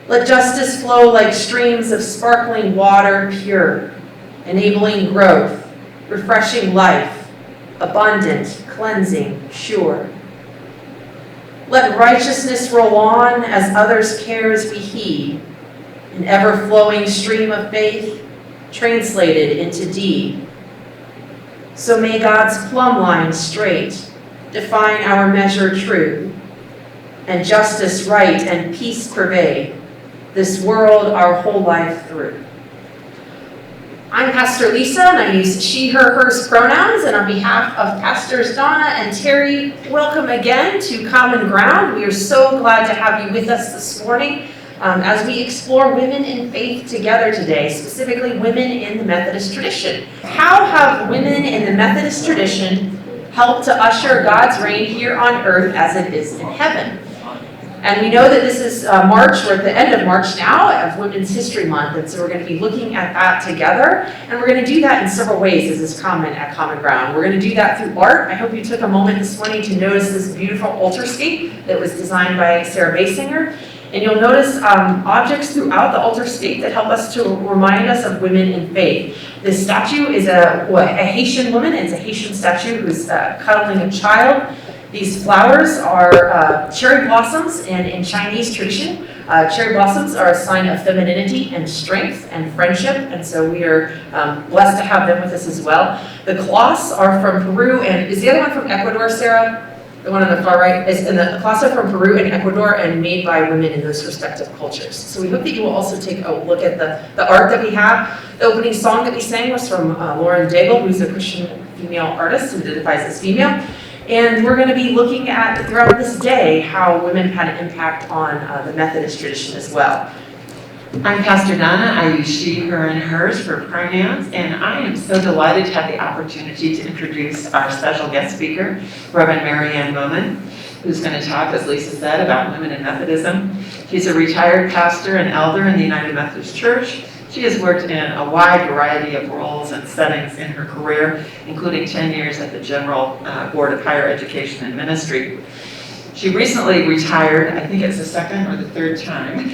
Let justice flow like streams of sparkling water, pure, enabling growth, refreshing life, abundant, cleansing, sure. Let righteousness roll on as others' cares we heed, an ever-flowing stream of faith translated into deed. So may God's plumb line straight define our measure true, and justice right and peace pervade this world our whole life through. I'm Pastor Lisa, and I use she, her, hers pronouns, and on behalf of Pastors Donna and Terry, welcome again to Common Ground. We are so glad to have you with us this morning as we explore women in faith together today, specifically women in the Methodist tradition. How have women in the Methodist tradition helped to usher God's reign here on earth as it is in heaven? And we know that this is March, we're at the end of March now of Women's History Month, and so we're going to be looking at that together. And we're going to do that in several ways, as is common at Common Ground. We're going to do that through art. I hope you took a moment this morning to notice this beautiful altarscape that was designed by Sarah Basinger. And you'll notice objects throughout the altarscape that help us to remind us of women in faith. This statue is a Haitian woman. It's a Haitian statue who's cuddling a child. These flowers are cherry blossoms, and in Chinese tradition, cherry blossoms are a sign of femininity and strength and friendship, and so we are blessed to have them with us as well. The cloths are from Peru, and is the other one from Ecuador, Sarah? The one on the far right? And the cloths are from Peru and Ecuador and made by women in those respective cultures. So we hope that you will also take a look at the art that we have. The opening song that we sang was from Lauren Daigle, who's a Christian female artist who identifies as female. And we're going to be looking at, throughout this day, how women had an impact on the Methodist tradition as well. I'm Pastor Donna. I use she, her, and hers for pronouns, and I am so delighted to have the opportunity to introduce our special guest speaker, Reverend Marianne Moman, who's going to talk, as Lisa said, about women in Methodism. She's a retired pastor and elder in the United Methodist Church. She has worked in a wide variety of roles and settings in her career, including 10 years at the General Board of Higher Education and Ministry. She recently retired, I think it's the second or the third time.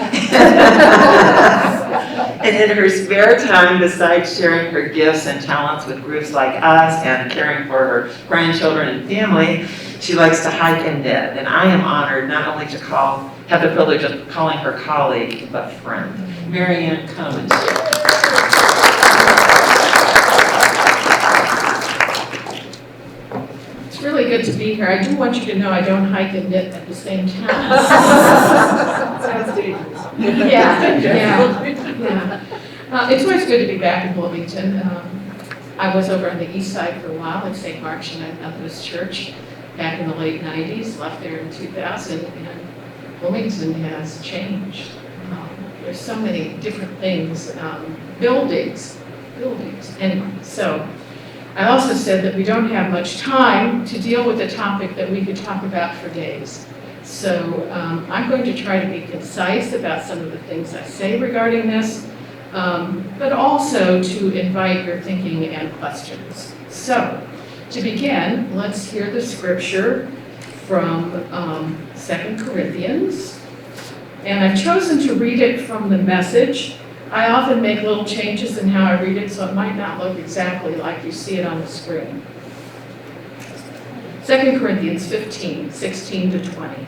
And in her spare time, besides sharing her gifts and talents with groups like us and caring for her grandchildren and family, she likes to hike and knit. And I am honored not only to have the privilege of calling her colleague, but friend. Marianne, come and share. It's really good to be here. I do want you to know I don't hike and knit at the same time. Sounds dangerous. Yeah. It's always good to be back in Bloomington. I was over on the east side for a while at St. Mark's United Methodist Church back in the late 90s, left there in 2000, and Bloomington has changed. There's so many different things, buildings. Anyway, so I also said that we don't have much time to deal with a topic that we could talk about for days. So I'm going to try to be concise about some of the things I say regarding this, but also to invite your thinking and questions. So to begin, let's hear the scripture from 2 Corinthians. And I've chosen to read it from the Message. I often make little changes in how I read it, so it might not look exactly like you see it on the screen. 2 Corinthians 15, 16 to 20.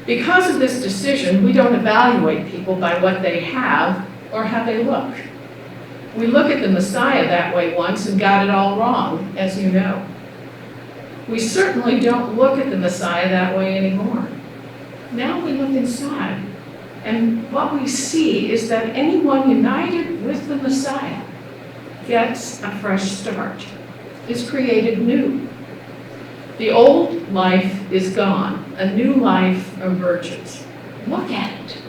Because of this decision, we don't evaluate people by what they have or how they look. We look at the Messiah that way once and got it all wrong, as you know. We certainly don't look at the Messiah that way anymore. Now we look inside, and what we see is that anyone united with the Messiah gets a fresh start, is created new. The old life is gone, a new life emerges. Look at it.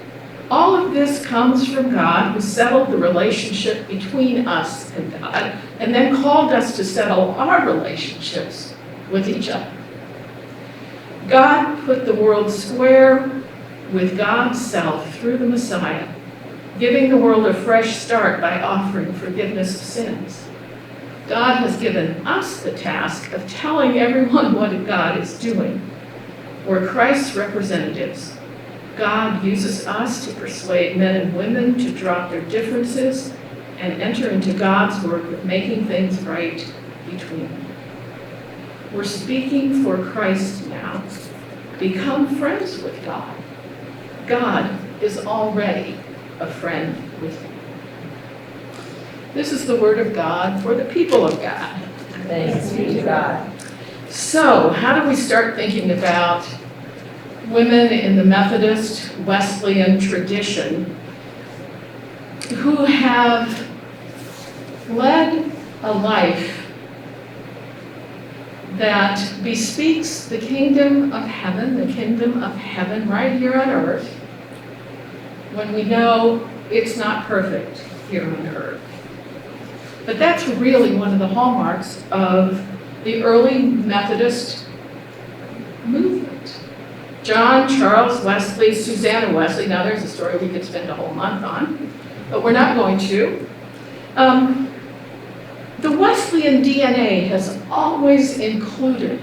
All of this comes from God, who settled the relationship between us and God, and then called us to settle our relationships with each other. God put the world square with God's self through the Messiah, giving the world a fresh start by offering forgiveness of sins. God has given us the task of telling everyone what God is doing. We're Christ's representatives. God uses us to persuade men and women to drop their differences and enter into God's work of making things right between them. We're speaking for Christ now. Become friends with God. God is already a friend with you. This is the word of God for the people of God. Thanks be to God. So, how do we start thinking about women in the Methodist Wesleyan tradition who have led a life that bespeaks the kingdom of heaven right here on earth, when we know it's not perfect here on earth? But that's really one of the hallmarks of the early Methodist movement. John, Charles Wesley, Susanna Wesley. Now there's a story we could spend a whole month on, but we're not going to. The Wesleyan DNA has always included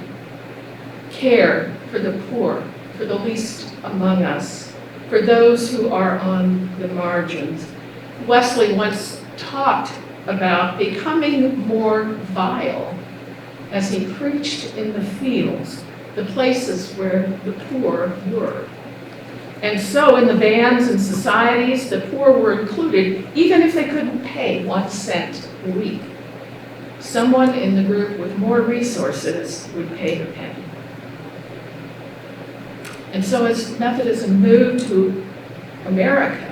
care for the poor, for the least among us, for those who are on the margins. Wesley once talked about becoming more vile as he preached in the fields, the places where the poor were. And so in the bands and societies, the poor were included, even if they couldn't pay 1 cent a week. Someone in the group with more resources would pay the penny. And so as Methodism moved to America,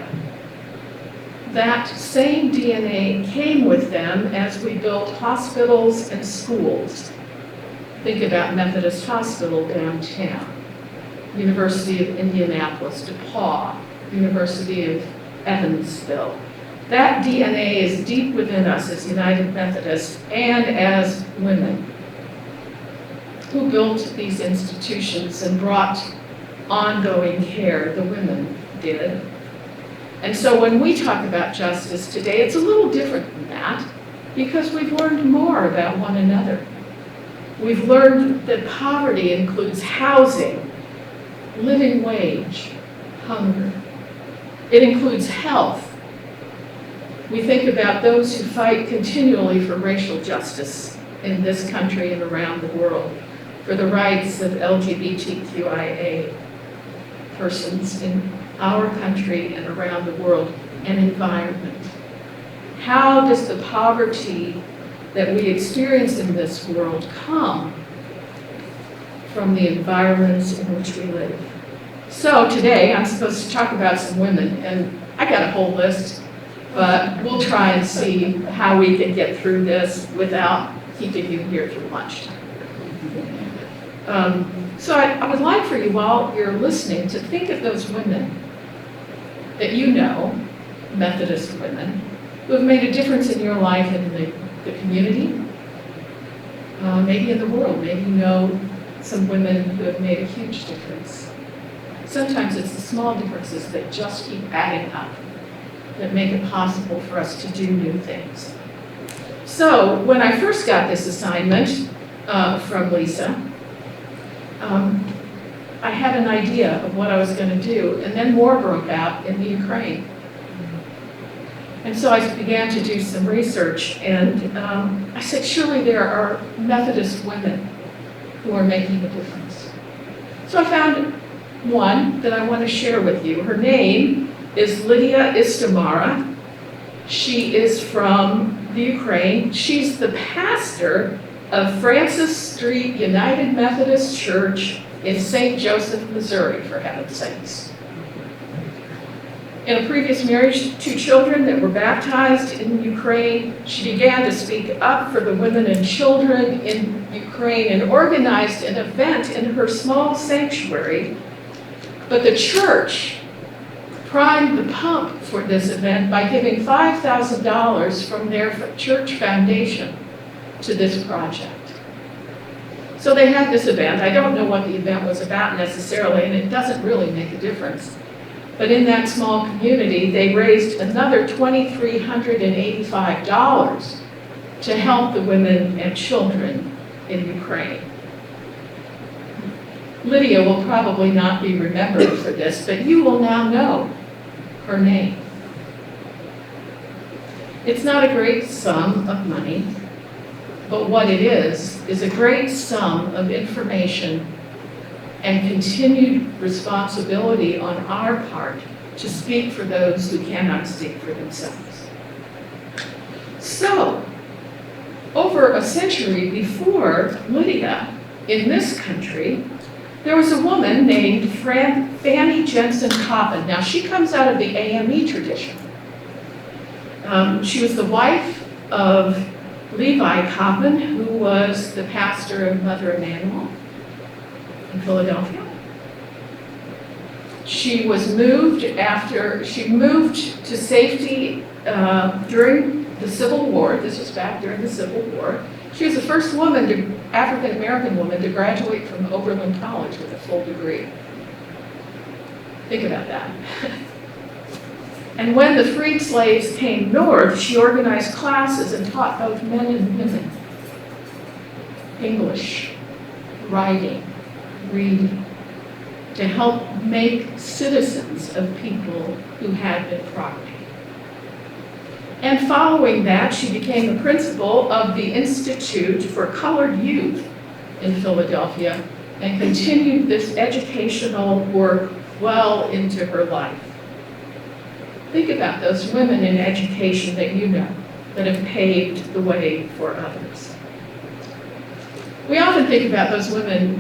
that same DNA came with them as we built hospitals and schools. Think about Methodist Hospital downtown, University of Indianapolis, DePaul, University of Evansville. That DNA is deep within us as United Methodists and as women who built these institutions and brought ongoing care. The women did. And so when we talk about justice today, it's a little different than that because we've learned more about one another. We've learned that poverty includes housing, living wage, hunger. It includes health. We think about those who fight continually for racial justice in this country and around the world, for the rights of LGBTQIA persons in our country and around the world, and environment. How does the poverty that we experience in this world come from the environments in which we live? So today I'm supposed to talk about some women, and I got a whole list, but we'll try and see how we can get through this without keeping you here through lunchtime. So I would like for you, while you're listening, to think of those women that you know, Methodist women, who have made a difference in your life and in the community, maybe in the world. Maybe you know some women who have made a huge difference. Sometimes it's the small differences that just keep adding up, that make it possible for us to do new things. So when I first got this assignment from Lisa, I had an idea of what I was going to do, and then war broke out in the Ukraine. And so I began to do some research, and I said, surely there are Methodist women who are making a difference. So I found one that I want to share with you. Her name is Lydia Istamara. She is from the Ukraine. She's the pastor of Francis Street United Methodist Church in St. Joseph, Missouri, for heaven's sakes. In a previous marriage, 2 children that were baptized in Ukraine, she began to speak up for the women and children in Ukraine and organized an event in her small sanctuary. But the church primed the pump for this event by giving $5,000 from their church foundation to this project. So they had this event. I don't know what the event was about necessarily, and it doesn't really make a difference. But in that small community, they raised another $2,385 to help the women and children in Ukraine. Lydia will probably not be remembered for this, but you will now know her name. It's not a great sum of money, but what it is a great sum of information and continued responsibility on our part to speak for those who cannot speak for themselves. So, over a century before Lydia, in this country, there was a woman named Fannie Jensen Coppin. Now, she comes out of the AME tradition. She was the wife of Levi Coppin, who was the pastor of Mother Emanuel in Philadelphia. She moved to safety during the Civil War. This was back during the Civil War. She was the first African-American woman to graduate from Oberlin College with a full degree. Think about that. And when the freed slaves came north, she organized classes and taught both men and women English, writing, reading, to help make citizens of people who had been property. And following that, she became the principal of the Institute for Colored Youth in Philadelphia and continued this educational work well into her life. Think about those women in education that you know, that have paved the way for others. We often think about those women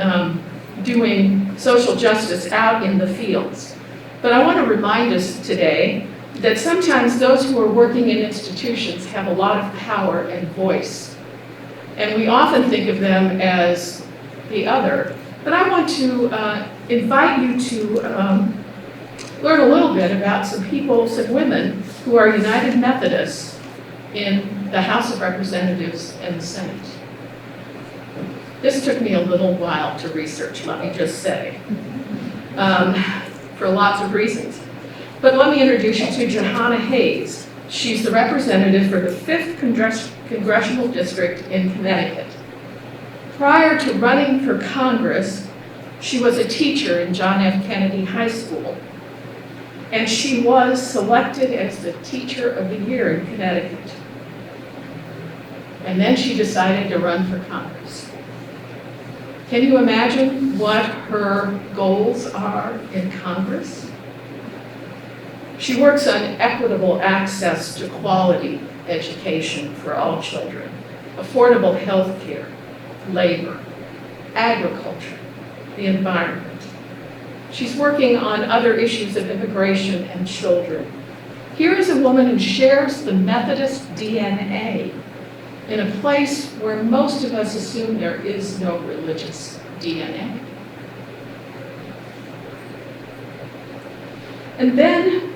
doing social justice out in the fields. But I want to remind us today that sometimes those who are working in institutions have a lot of power and voice. And we often think of them as the other. But I want to invite you to learn a little bit about some people, some women who are United Methodists in the House of Representatives and the Senate. This took me a little while to research, let me just say, for lots of reasons. But let me introduce you to Johanna Hayes. She's the representative for the 5th Congressional District in Connecticut. Prior to running for Congress, she was a teacher in John F. Kennedy High School. And she was selected as the Teacher of the Year in Connecticut. And then she decided to run for Congress. Can you imagine what her goals are in Congress? She works on equitable access to quality education for all children, affordable health care, labor, agriculture, the environment. She's working on other issues of immigration and children. Here is a woman who shares the Methodist DNA in a place where most of us assume there is no religious DNA. And then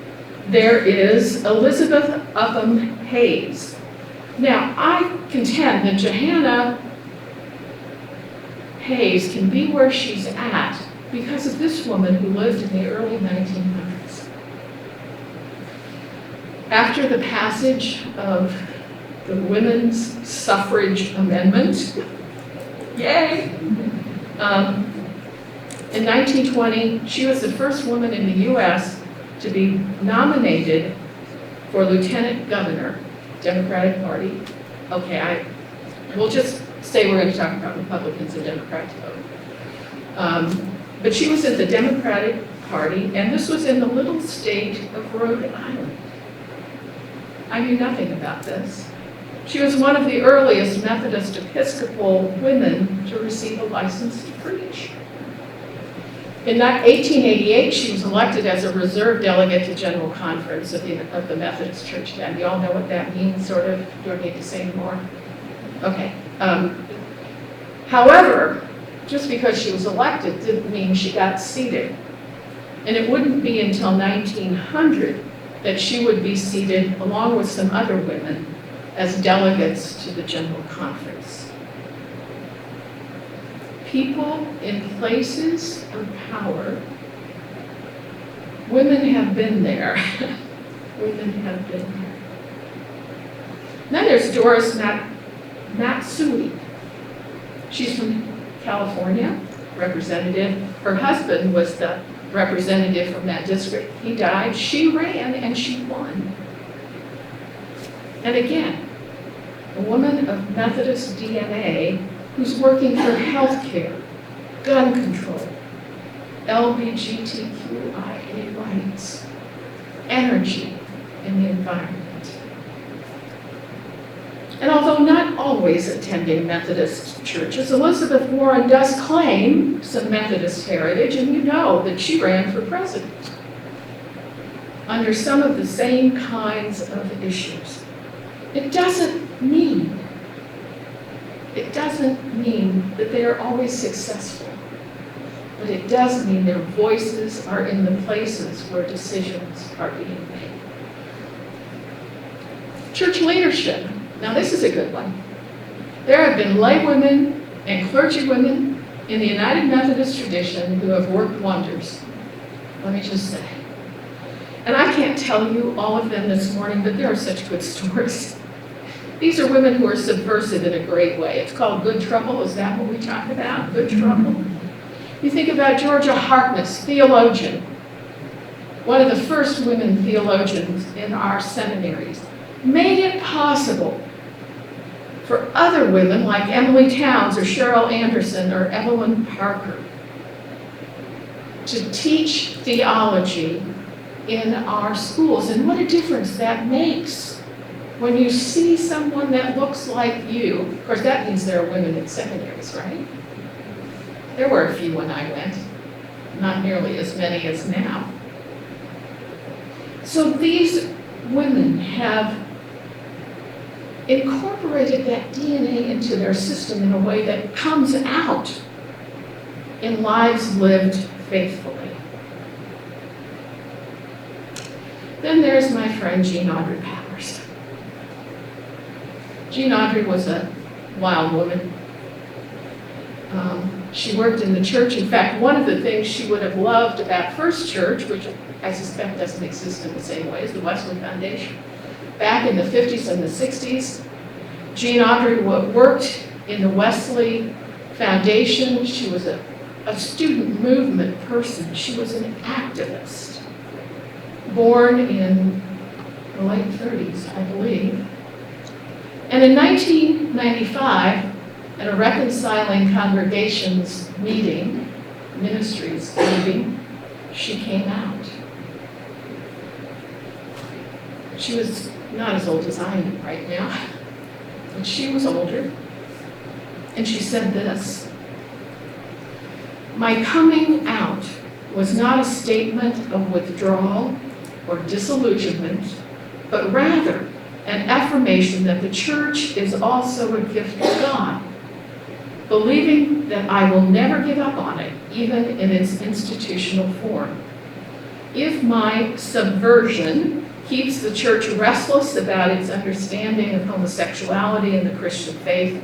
there is Elizabeth Upham Hayes. Now, I contend that Johanna Hayes can be where she's at because of this woman who lived in the early 1900s. After the passage of the Women's Suffrage Amendment, yay! In 1920, she was the first woman in the U.S. to be nominated for lieutenant governor, Democratic Party. Okay, we'll just say we're going to talk about Republicans and Democrats vote. But she was in the Democratic Party, and this was in the little state of Rhode Island. I knew nothing about this. She was one of the earliest Methodist Episcopal women to receive a license to preach. In 1888, she was elected as a reserve delegate to General Conference of the Methodist Church then. You all know what that means, sort of? Do I need to say more? Okay. However, just because she was elected didn't mean she got seated. And it wouldn't be until 1900 that she would be seated, along with some other women, as delegates to the General Conference. People in places of power, women have been there. Women have been there. Then there's Doris Matsui. She's from California, representative Her husband was the representative from that district. He died, she ran, and she won. And again, a woman of Methodist DNA who's working for health care, gun control, LGBTQIA rights, energy, and the environment. And although not always attending Methodist churches, Elizabeth Warren does claim some Methodist heritage, and you know that she ran for president under some of the same kinds of issues. It doesn't mean that they are always successful, but it does mean their voices are in the places where decisions are being made. Church leadership. Now this is a good one. There have been lay women and clergy women in the United Methodist tradition who have worked wonders. Let me just say. And I can't tell you all of them this morning, but there are such good stories. These are women who are subversive in a great way. It's called good trouble. Is that what we talk about? Good trouble. You think about Georgia Harkness, theologian, one of the first women theologians in our seminaries, made it possible for other women like Emily Towns or Cheryl Anderson or Evelyn Parker to teach theology in our schools. And what a difference that makes when you see someone that looks like you. Of course, that means there are women in seminaries, right? There were a few when I went, not nearly as many as now. So these women have incorporated that DNA into their system in a way that comes out in lives lived faithfully. Then there's my friend Jean Audrey Powers. Jean Audrey was a wild woman. She worked in the church. In fact, one of the things she would have loved about First Church, which I suspect doesn't exist in the same way as the Wesley Foundation, back in the 50s and the 60s, Jean Audrey worked in the Wesley Foundation. She was a student movement person. She was an activist, born in the late 30s, I believe. And in 1995, at a reconciling congregations meeting, ministries meeting, she came out. She was not as old as I am right now, but she was older. And she said this: "My coming out was not a statement of withdrawal or disillusionment, but rather an affirmation that the church is also a gift of God, believing that I will never give up on it, even in its institutional form. If my subversion keeps the church restless about its understanding of homosexuality and the Christian faith,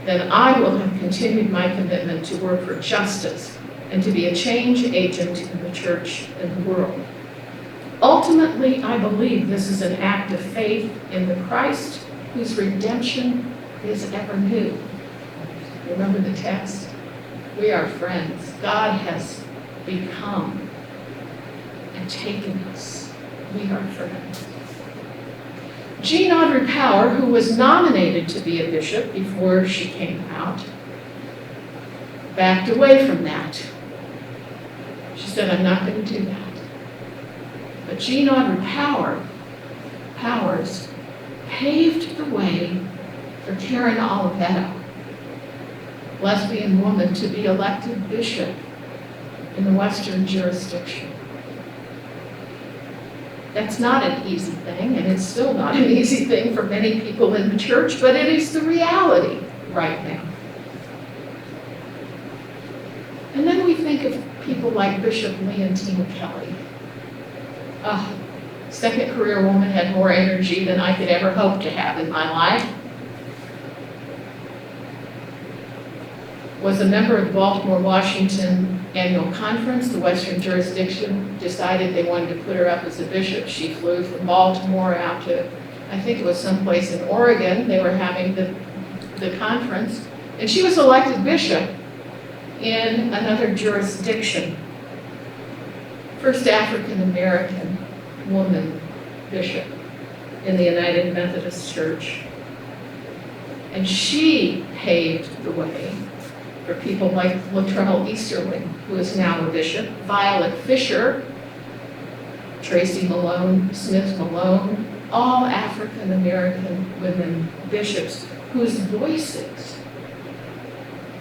then I will have continued my commitment to work for justice and to be a change agent in the church and the world. Ultimately, I believe this is an act of faith in the Christ whose redemption is ever new." Remember the text? We are friends. God has become and taken us. We are friends. Jean Audrey Power, who was nominated to be a bishop before she came out, backed away from that. She said, "I'm not going to do that." But Jean Audrey Powers paved the way for Karen Oliveto, lesbian woman, to be elected bishop in the Western jurisdiction. That's not an easy thing, and it's still not an easy thing for many people in the church, but it is the reality right now. And then we think of people like Bishop Leontina Kelly. Second career woman, had more energy than I could ever hope to have in my life. Was a member of the Baltimore, Washington annual conference. The Western jurisdiction decided they wanted to put her up as a bishop. She flew from Baltimore out to, I think it was someplace in Oregon. They were having the conference, and she was elected bishop. in another jurisdiction. First African American woman bishop in the United Methodist Church. And she paved the way for people like Latrell Easterling, who is now a bishop, Violet Fisher, Tracy Malone, Smith Malone, all African American women bishops whose voices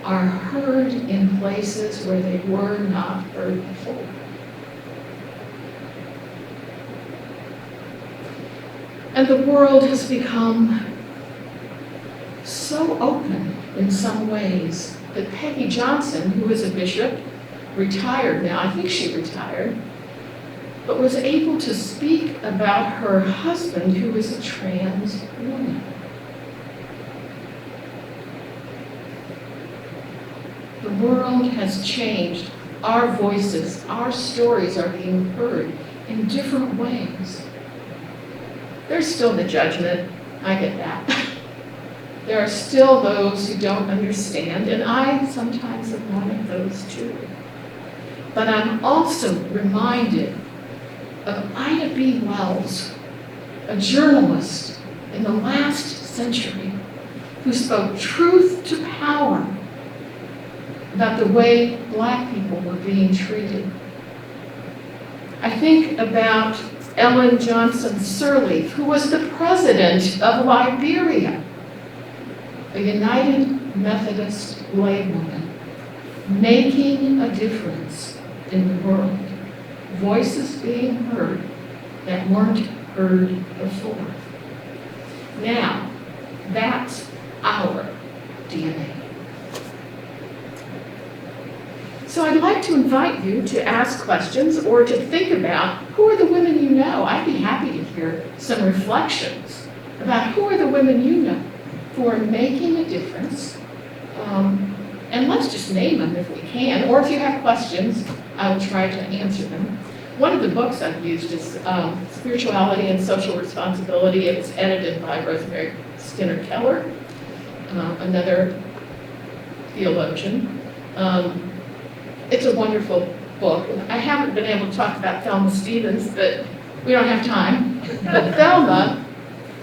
are heard in places where they were not heard before. And the world has become so open in some ways that Peggy Johnson, who is a bishop, retired now, I think she retired, but was able to speak about her husband, who is a trans woman. The world has changed. Our voices, our stories are being heard in different ways. There's still the judgment, I get that. There are still those who don't understand, and I sometimes am one of those too. But I'm also reminded of Ida B. Wells, a journalist in the last century who spoke truth to power about the way Black people were being treated. I think about Ellen Johnson Sirleaf, who was the president of Liberia, a United Methodist laywoman, making a difference in the world. Voices being heard that weren't heard before. Now, that's our DNA. So I'd like to invite you to ask questions or to think about who are the women you know. I'd be happy to hear some reflections about who are the women you know who are making a difference. And let's just name them if we can, or if you have questions, I will try to answer them. One of the books I've used is Spirituality and Social Responsibility. It was edited by Rosemary Skinner Keller, another theologian. It's a wonderful book. I haven't been able to talk about Thelma Stevens, but we don't have time. But Thelma,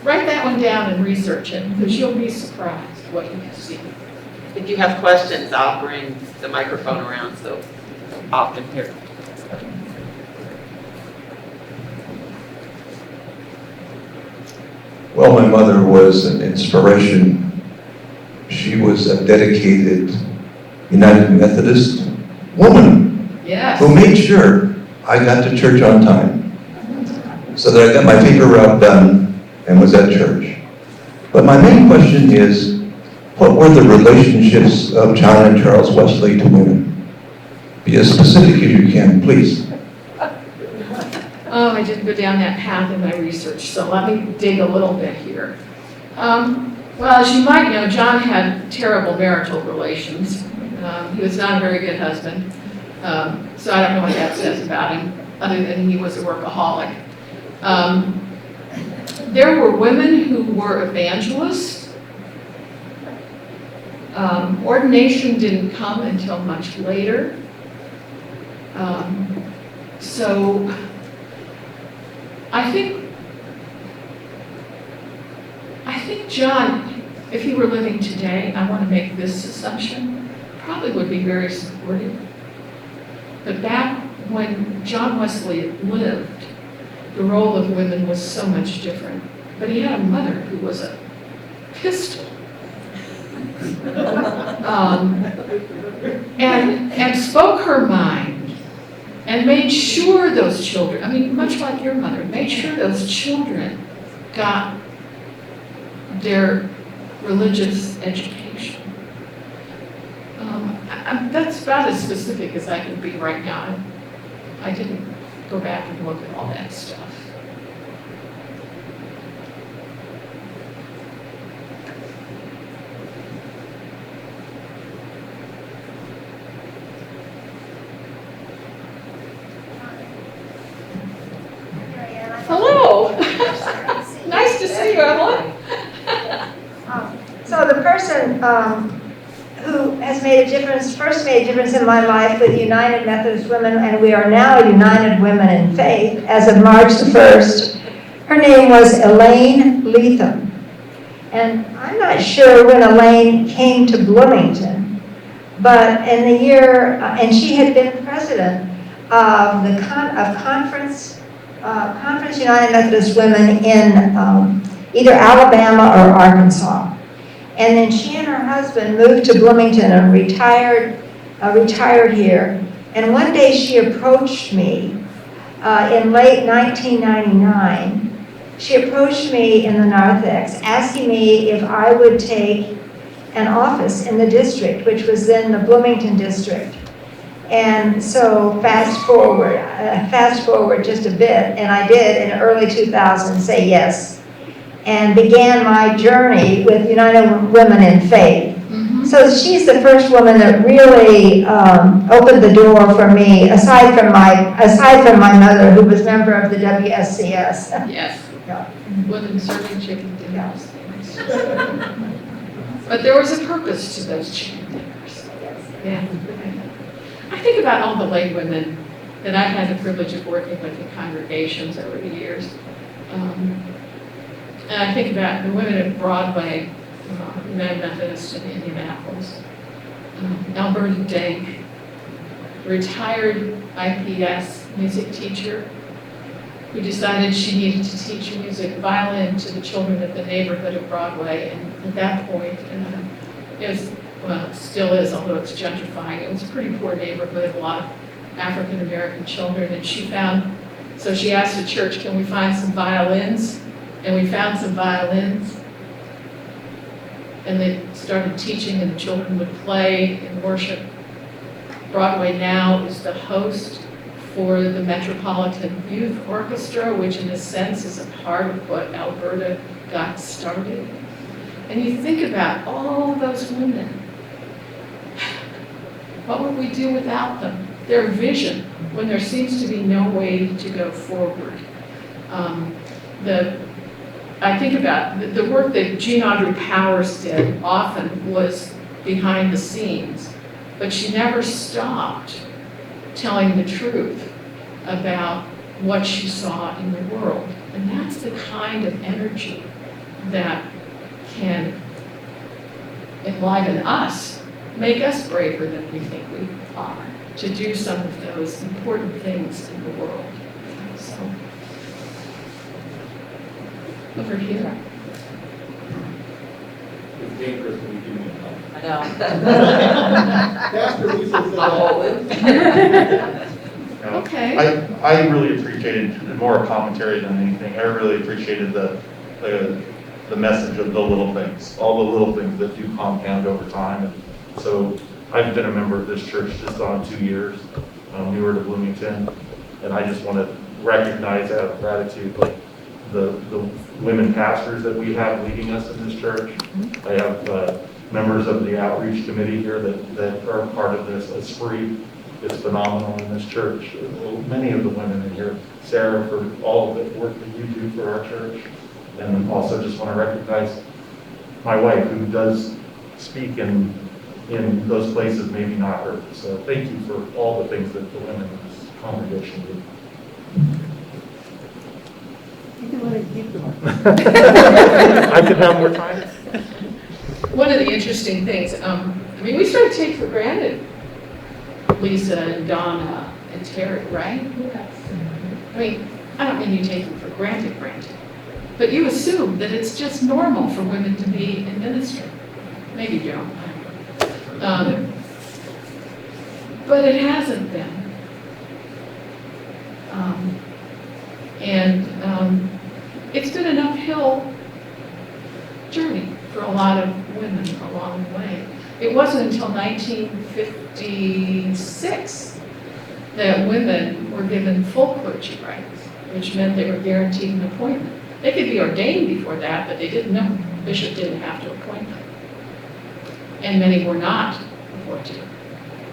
write that one down and research it, because you'll be surprised what you see. If you have questions, I'll bring the microphone around so often here. Well, my mother was an inspiration. She was a dedicated United Methodist woman Yes. who made sure I got to church on time, so that I got my paper route done and was at church. But my main question is, what were the relationships of John and Charles Wesley to women? Be as specific as you can, please. Oh, I didn't go down that path in my research, so let me dig a little bit here. Well, as you might know, John had terrible marital relations. He was not a very good husband, so I don't know what that says about him, other than he was a workaholic. There were women who were evangelists. Ordination didn't come until much later. So I think John, if he were living today, I want to make this assumption, probably would be very supportive. But back when John Wesley lived, the role of women was so much different. But he had a mother who was a pistol. And spoke her mind and made sure those children, I mean, much like your mother, made sure those children got their religious education. That's about as specific as I can be right now. I didn't go back and look at all that stuff. Hello. Nice to see you, Evelyn. So the person who has made a difference, first made a difference in my life with United Methodist Women, and we are now United Women in Faith as of March the 1st. Her name was Elaine Litham. And I'm not sure when Elaine came to Bloomington, but in the year, and she had been president of the Conference United Methodist Women in either Alabama or Arkansas. And then she and her husband moved to Bloomington and retired here. And one day she approached me in late 1999. She approached me in the narthex asking me if I would take an office in the district, which was then the Bloomington district. And so fast forward just a bit, and I did in early 2000 say yes, and began my journey with United Women in Faith. So she's the first woman that really opened the door for me, aside from my mother, who was member of the WSCS. Yes. Yeah. Women serving chicken dinners. But there was a purpose to those chicken dinners. Yeah. I think about all the lay women that I've had the privilege of working with in congregations over the years. And I think about the women at Broadway, United Methodist in Indianapolis. Alberta Dank, retired IPS music teacher, who decided she needed to teach music violin to the children of the neighborhood of Broadway. And at that point, it was, well, it still is, although it's gentrifying, it was a pretty poor neighborhood, a lot of African-American children. And she asked the church, can we find some violins? And we found some violins. And they started teaching, and the children would play and worship. Broadway now is the host for the Metropolitan Youth Orchestra, which in a sense is a part of what Alberta got started. And you think about all those women. What would we do without them? Their vision, when there seems to be no way to go forward. I think about the work that Jean Audrey Powers did often was behind the scenes, but she never stopped telling the truth about what she saw in the world. And that's the kind of energy that can enliven us, make us braver than we think we are, to do some of those important things in the world. So, over here. It's dangerous when you do it. I know. Pastor Lisa said I'll hold it. Okay. I really appreciated, more a commentary than anything, I really appreciated the message of the little things, all the little things that do compound over time. And so I've been a member of this church just on 2 years, newer to Bloomington, and I just want to recognize out of gratitude, like the women pastors that we have leading us in this church. I have members of the outreach committee here that are part of this. Esprit, it's phenomenal in this church. Many of the women in here, Sarah, for all of the work that you do for our church. And also just want to recognize my wife, who does speak in those places maybe not her. So thank you for all the things that the women in this congregation do. You can let it keep going. I could have more time. One of the interesting things, we sort of take for granted Lisa and Donna and Terry, right? I don't mean you take them for granted, but you assume that it's just normal for women to be in ministry. Maybe you don't. But it hasn't been. It's been an uphill journey for a lot of women along the way. It wasn't until 1956 that women were given full clergy rights, which meant they were guaranteed an appointment. They could be ordained before that, but they didn't know. The bishop didn't have to appoint them. And many were not appointed.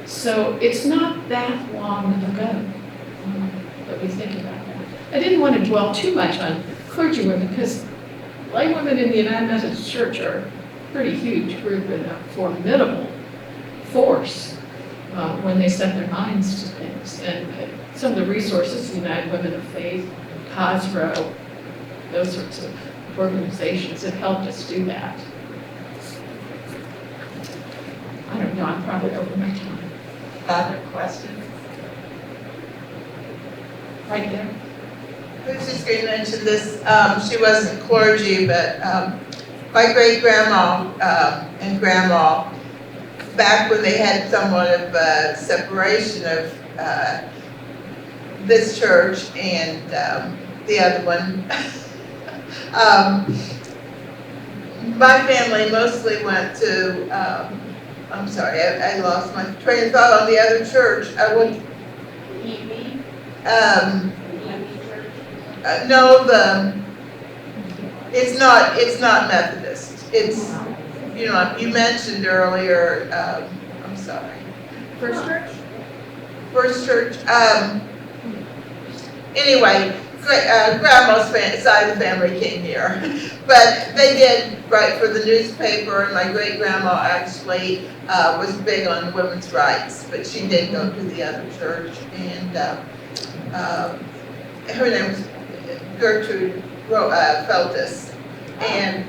So it's not that long ago that we think about that. I didn't want to dwell too much on clergy women, because lay women in the United Methodist Church are a pretty huge group and a formidable force when they set their minds to things. And some of the resources, United Women of Faith, COSRO, those sorts of organizations have helped us do that. I don't know, I'm probably over my time. Other questions? Right there. I was just going to mention this, she wasn't clergy, but my great-grandma and grandma, back when they had somewhat of a separation of this church and the other one, my family mostly went to, I'm sorry, I lost my train of thought on the other church. I went, no, it's not Methodist. It's, you know, you mentioned earlier, I'm sorry. First Church? First Church, anyway, grandma's side of the family came here. But they did write for the newspaper, and my great-grandma actually was big on women's rights, but she did go to the other church, and her name was Gertrude Feltus. And,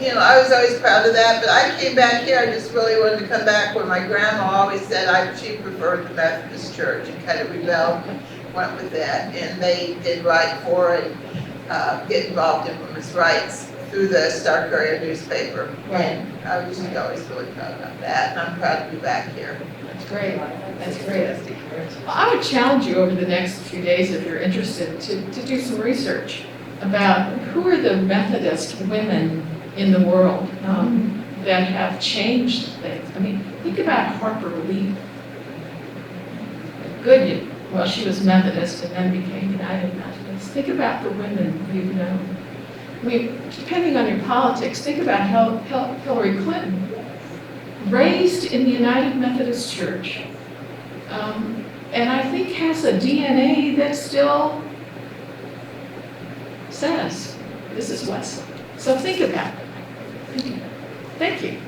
you know, I was always proud of that, but I came back here, I just really wanted to come back where my grandma always said she preferred the Methodist Church, and kind of rebelled and went with that. And they did write for and get involved in women's rights through the Star Courier newspaper. And I was just always really proud of that, and I'm proud to be back here. That's great. That's great. Well, I would challenge you over the next few days, if you're interested, to do some research about who are the Methodist women in the world that have changed things. I mean, think about Harper Lee. Well, she was Methodist and then became United Methodist. Think about the women you've known. I mean, depending on your politics, think about Hillary Clinton, raised in the United Methodist Church, and I think has a DNA that still says, this is Wesley. So think about it. Thank you.